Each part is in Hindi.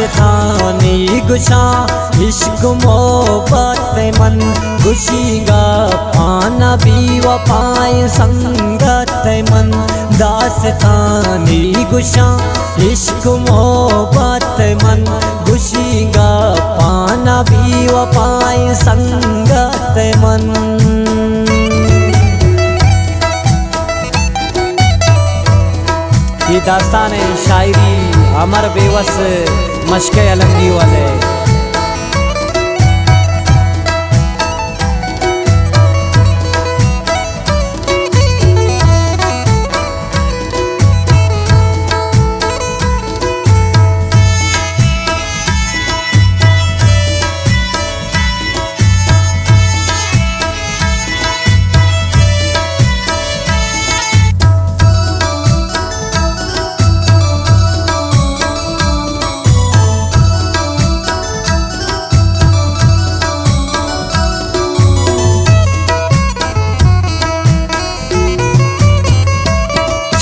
दास्तानी गुशा इश्क मोहब्बत मन गुशीगा पाना भी वफाए संगत मन। दास्तानी गुशा इश्क मोहब्बत मन गुशीगा पाना भी वफाए संगत मन। ये दास्तान शायरी अमर बेवस मशक अलंगी वाले।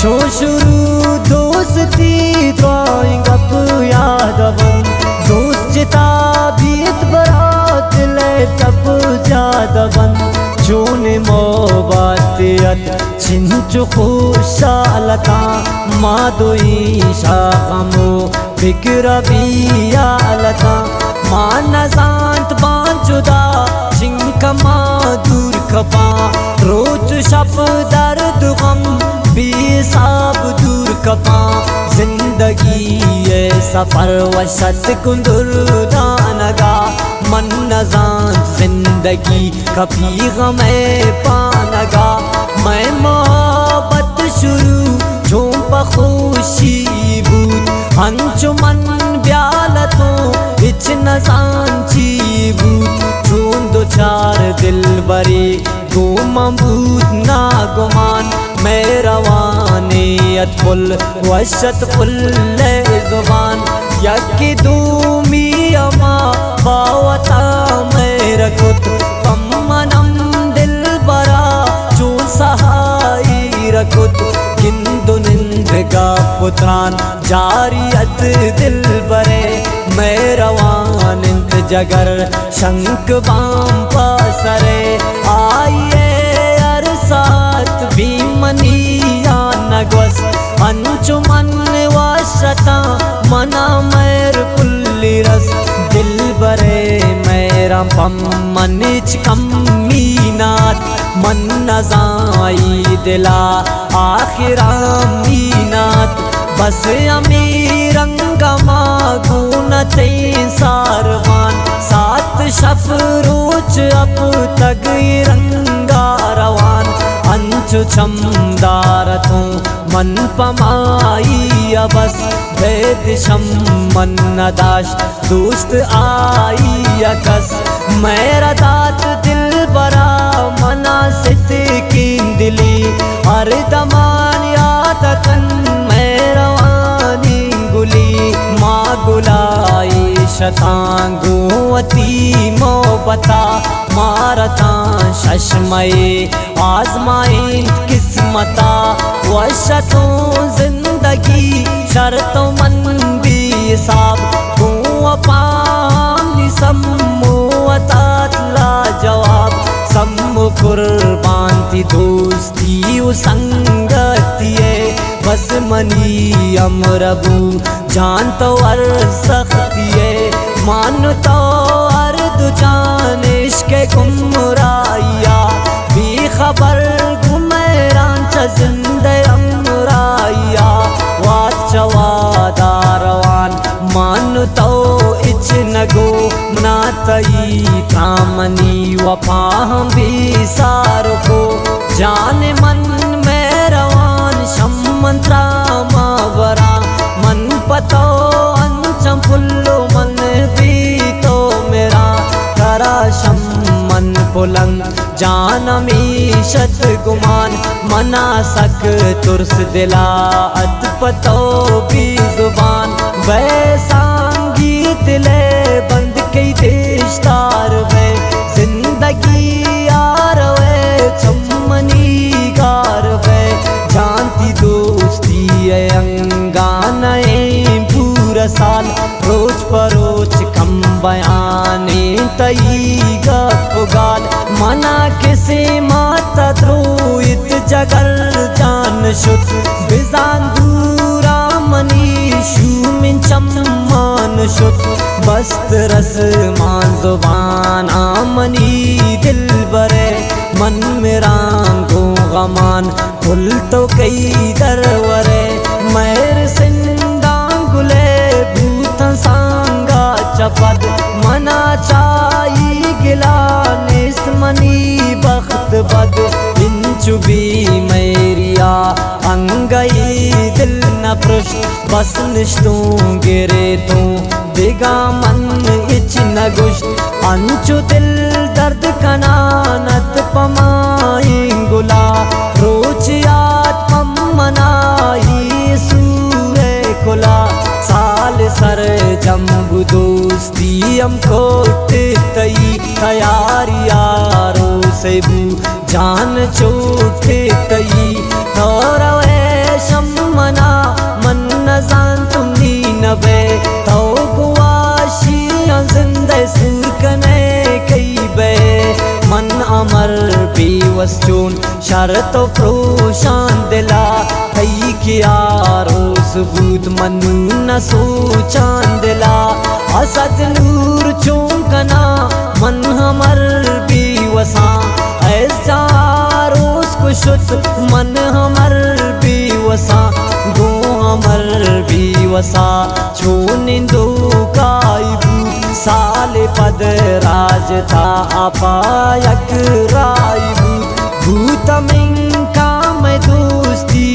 छो शुरू दोस्ती ड्राइंग अप यादवन दोस्त जिता बीत बरात ले तब जादवन चूने मोबातियत छिंचु खुशालता मादोई शामो फिक्र बियालता माना सांत बांजुदा चिंकमा दूर खपा रोज शब दर्द गम बेसाब दूर कपा जिंदगी ये सफर वशत कुंदुरदानगा मन नजान जिंदगी कभी गमे पानगा। मैं मोहब्बत शुरू झोंप खुशी बूत अंजुमन ब्यालतों इच नजान ची बूत चून दो चार दिल बरे गुमबूत ना गुमान। मैं रवाने अतफुल वशत फुल्ले जुबान यकी दूमी अमा बावता मेरा कुत पम्मनम दिल बरा चून सहाई रकुत किंदु निंदगा पुत्रान जारियत दिल बरे। मैं रवान इंत जगर शंक बाम पासरे आइए अरसात भीमनिया नगवस अंजुमन वाशता मना मैर पुल्ली रस दिल बरे। मेरा पम्मनिच कम्मीनात मन नजाई दिला आखिरा मीनात बस अमीरंगमा गुनते सारवान सात शफ रोज अब तक रंगा रवान अंचु चमदारतों मन पमाई बस भेद शम मन नदाश दोस्त आई अकस। मेरा दात दिल बरा मना सित की दिली हर दमान यादतन मेरा वानी गुली माँ गुलाई शतांगो अती मोहब्बता मारता शशमये आजमाइन किस्मता वशतों जिंदगी शर्तों मन भी साब पानी सम्मुअतात ला जवाब सम्मु कुर्बान थी दोस्ती उ संगतिये बस मनी अमरबू जान तो अर सख्तिये मान तो अर्द जान इश्क गुमराइया बेखबर गुमेरान च जिंदे अमराइया वाच वादारवान मान तो इच नगो मनातई तामनी वफा भी सारो को जाने मन में रवान शम मंत्रा मावरा मन पतो अंचम फुल्लो मन भी तो मेरा करा शम मन पुलंग जान मीशत गुमान मना सक तुर्स दिला अत पतो भी जुबान वैसांगीत ले बंद कई देशदार वे जिंदगी यार वे चम्मनी गार वे जानती दोस्ती अंगाना पूरा साल रोज पर जगर जान शुत बिजान दूरा मनी शूमिन चम्मान शुत बस्त रस मान जुबान आमनी दिल बरे मन में रांगो गमान फुल तो कई दरवरे मैर सिंदा गुले भूत सांगा चपद मना चाई गिला निस्मनी बख्त बद इंचु भी मैरिया अंगई दिल न पृष्ठ बस निश्तों गिरे तो दिगा मन इच न गुश्त अंचु दिल दर्द कनानत पमाई गुला रोचियात पम मनाई सूरे कुला साल सर जम्बु दोस्ती हमको तई तैयारी यारो से बू जान चोटे तई थोरवे शम्मना मन न जान तुमनी नबे तो गुआशी जिंदे सुर कने कई बे मन अमर बेवस चून शरत प्रोशान दिला कई किया रोज बूत मनु न सोचान दिला असद नूर चौंकना मन हमर बेवसा ऐसा रोज कुशुत मन हमर बेवसा गो हमर बेवसा छोनिंदो कायबू साल पद राज था अपायक रायबू भूतमिंग काम दोस्ती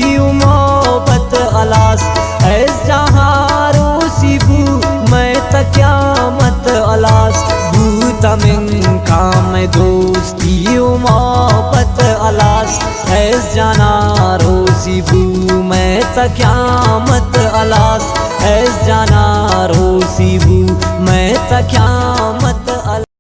मोहब्बत अलास ऐस जहारो सिबू मैं तक्यामत अलास भूतमिंग काम दोस्ती मोहब्बत अलास ऐस जनारो सिबू मैं तक्यामत अलास ऐस जनारो सिबू मैं तक्यामत